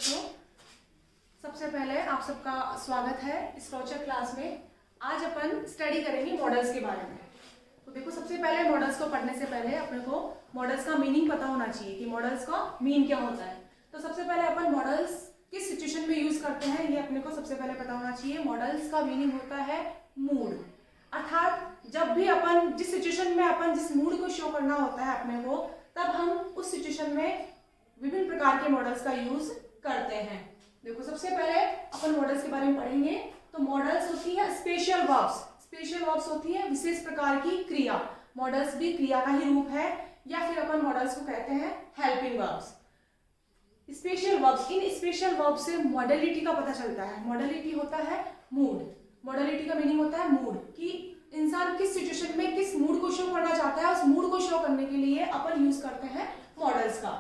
बच्चों, सबसे पहले आप सबका स्वागत है इस रोचक क्लास में। आज अपन स्टडी करेंगे मॉडल्स के बारे में। तो देखो, सबसे पहले मॉडल्स को पढ़ने से पहले अपने को मॉडल्स का मीनिंग पता होना चाहिए कि मॉडल्स का मीन क्या होता है। तो सबसे पहले अपन मॉडल्स किस सिचुएशन में यूज करते हैं ये अपने को सबसे पहले पता होना चाहिए। मॉडल्स का मीनिंग होता है मूड, अर्थात जब भी अपन जिस सिचुएशन में अपन जिस मूड को शो करना होता है अपने को, तब हम उस सिचुएशन में विभिन्न प्रकार के मॉडल्स का यूज करते हैं। देखो, सबसे पहले अपन मॉडल्स के बारे में पढ़ेंगे। तो मॉडल्स होती है स्पेशल वर्ब्स। स्पेशल वर्ब्स होती है विशेष प्रकार की क्रिया। मॉडल्स भी क्रिया का ही रूप है, या फिर अपन मॉडल्स को कहते हैं हेल्पिंग वर्ब्स। स्पेशल वर्ब्स, इन स्पेशल वर्ब्स से मॉडलिटी का पता चलता है। मॉडलिटी होता है मूड। मॉडलिटी का मीनिंग होता है मूड, कि इंसान किस सिचुएशन में किस मूड को शो करना चाहता है, उस मूड को शो करने के लिए अपन यूज करते हैं मॉडल्स का।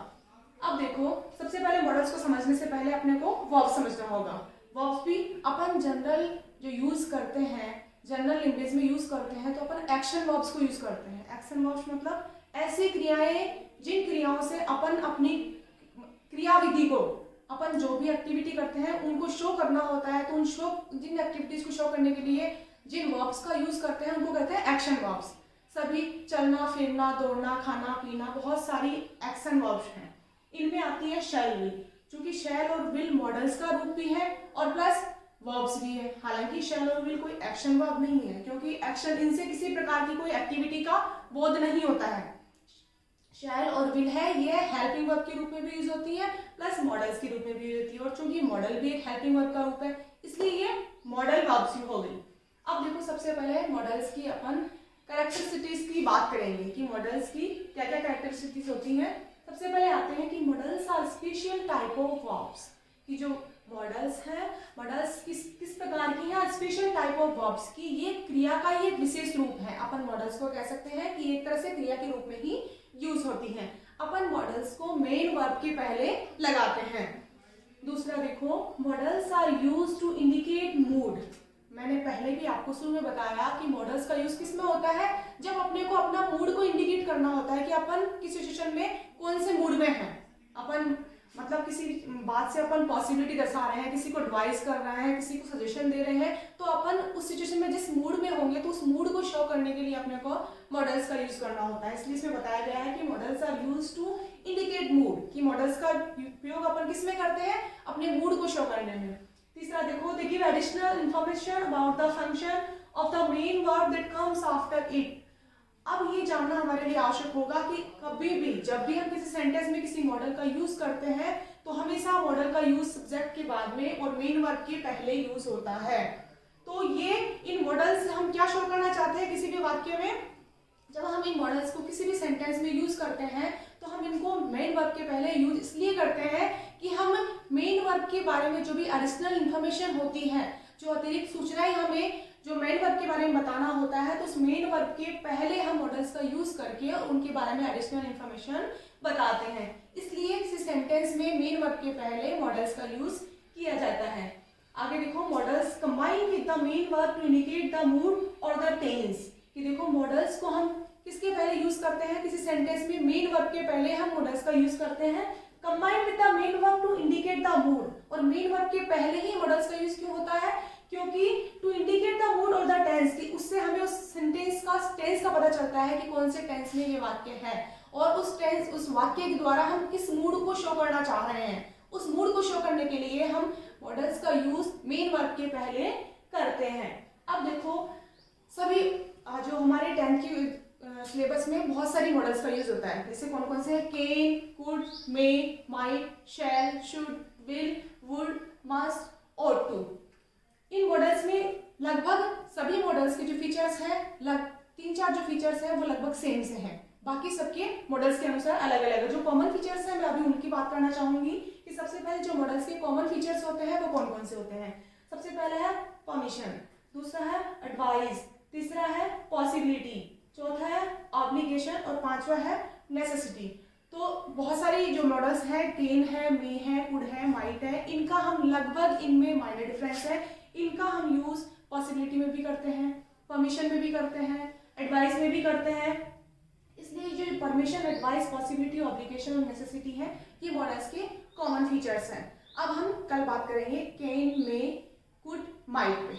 अब देखो, सबसे पहले मॉडल्स को समझने से पहले अपने को वर्ब्स समझना होगा। वर्ब्स भी अपन जनरल जो यूज करते हैं, जनरल लैंग्वेज में यूज करते हैं, तो अपन एक्शन वर्ब्स को यूज करते हैं। एक्शन वर्ब्स मतलब ऐसी क्रियाएं जिन क्रियाओं से अपन अपनी क्रियाविधि को, अपन जो भी एक्टिविटी करते हैं उनको शो करना होता है, तो उन जिन एक्टिविटीज को शो करने के लिए जिन वर्ब्स का यूज करते हैं उनको कहते हैं एक्शन वर्ब्स। सभी चलना, फिरना, दौड़ना, खाना, पीना, बहुत सारी एक्शन वर्ब्स हैं। इनमें आती है शैल विल, क्योंकि शैल और विल मॉडल्स का रूप भी है और प्लस वर्ब्स भी है। हालांकि शैल और विल कोई एक्शन वर्ब नहीं है, क्योंकि एक्शन इनसे किसी प्रकार की कोई एक्टिविटी का बोध नहीं होता है। शैल और विल है, ये हेल्पिंग वर्ब के रूप में भी यूज होती है, प्लस मॉडल्स के रूप में भी होती है। और चूंकि मॉडल भी एक हेल्पिंग वर्ब का रूप है, इसलिए ये मॉडल वर्ब्स हो गई। अब देखो, सबसे पहले मॉडल्स की अपन कैरेक्टरिस्टिक्स की बात करेंगे कि मॉडल्स की क्या क्या कैरेक्टरिस्टिक्स होती हैं। सबसे पहले आते हैं कि modals are special type of verbs, कि जो मॉडल्स हैं, मॉडल्स किस प्रकार की हैं, स्पेशल टाइप ऑफ वर्ब्स, की ये क्रिया का ही एक विशेष रूप है। अपन मॉडल्स को कह सकते हैं कि एक तरह से क्रिया के रूप में ही यूज होती हैं। अपन मॉडल्स को मेन वर्ब के पहले लगाते हैं। दूसरा देखो, modals are use to indicate mood. मैंने पहले भी आपको शुरू में बताया कि मॉडल्स का यूज किस में होता है, जब अपने को अपना मूड को इंडिकेट करना होता है कि अपन किस सिचुएशन में कौन से मूड में हैं। अपन मतलब किसी बात से अपन पॉसिबिलिटी दर्शा रहे हैं, किसी को एडवाइस कर रहे हैं, किसी को सजेशन दे रहे हैं, तो अपन उस सिचुएशन में जिस मूड में होंगे तो उस मूड को शो करने के लिए अपने को मॉडल्स का यूज करना होता है। इसलिए इसमें बताया गया है कि modals are use to indicate mood, कि मॉडल्स का उपयोग अपन किस में करते हैं, अपने मूड को शो करने में। तीसरा देखो, they give additional information about the function of the main verb that comes after it. अब ये जानना हमारे लिए आवश्यक होगा कि कभी भी जब भी हम किसी सेंटेंस में किसी मॉडल का यूज करते हैं, तो हमेशा मॉडल का यूज सब्जेक्ट के बाद में और मेन वर्ब के पहले यूज होता है। तो ये इन मॉडल्स से हम क्या शो करना चाहते हैं किसी भी वाक्य में, जब हम इन मॉडल्स को किसी भी सेंटेंस में यूज करते हैं तो हम इनको मेन वर्ब के पहले यूज इसलिए करते हैं कि हम मेन वर्ब के बारे में जो भी एडिशनल इंफॉर्मेशन होती है, जो अतिरिक्त सूचनाएं हमें जो मेन वर्ब के बारे में बताना होता है, तो उस मेन वर्ब के पहले हम मॉडल्स का यूज करके उनके बारे में एडिशनल इंफॉर्मेशन बताते हैं। इसलिए किसी सेंटेंस में मेन वर्ब के पहले मॉडल्स का यूज किया जाता है। आगे देखो, modals combine with the main verb to indicate the mood और द टेंस, कि देखो मॉडल्स को हम किसके पहले यूज करते हैं, किसी सेंटेंस में मेन वर्ब के पहले हम मॉडल्स का यूज करते हैं। Combine with the main verb to indicate the mood, और मेन वर्ब के पहले ही मॉडल्स का यूज क्यों होता है, क्योंकि टू इंडिकेट द मूड और द टेंस, की उससे हमें उस सेंटेंस का टेंस का पता चलता है कि कौन से टेंस में ये वाक्य है, और उस वाक्य के द्वारा हम किस मूड को शो करना चाह रहे हैं। उस मूड को शो करने के लिए हम मॉडल्स का यूज मेन वर्ब के पहले करते हैं। अब देखो, सभी जो हमारे 10th की सिलेबस में बहुत सारी मॉडल्स का यूज होता है। जैसे कौन कौन से हैं, can, could, may, might, shall, should, will, would, must, ought to। इन मॉडल्स में लगभग सभी मॉडल्स के जो फीचर्स हैं, 3-4 जो फीचर्स हैं वो लगभग सेम से हैं। बाकी सबके मॉडल्स के अनुसार अलग अलग है। जो कॉमन फीचर्स हैं मैं अभी उनकी बात करना चाहूंगी कि सबसे पहले जो मॉडल्स के कॉमन फीचर्स होते हैं वो कौन कौन से होते हैं। सबसे पहले है परमिशन, दूसरा है एडवाइस, तीसरा है पॉसिबिलिटी, चौथा है ऑब्लिगेशन और पांचवा है नेसेसिटी। तो बहुत सारी जो मॉडल्स हैं, कैन है, मे है, कुड है, माइट है, इनका हम लगभग इनमें माइनर डिफरेंस है। इनका हम यूज पॉसिबिलिटी में भी करते हैं, परमिशन में भी करते हैं, एडवाइस में भी करते हैं। इसलिए जो परमिशन, एडवाइस, पॉसिबिलिटी, ऑब्लिगेशन और नेसेसिटी है, ये मॉडल्स के कॉमन फीचर्स हैं। अब हम कल बात करेंगे कैन में कुड माइट पे।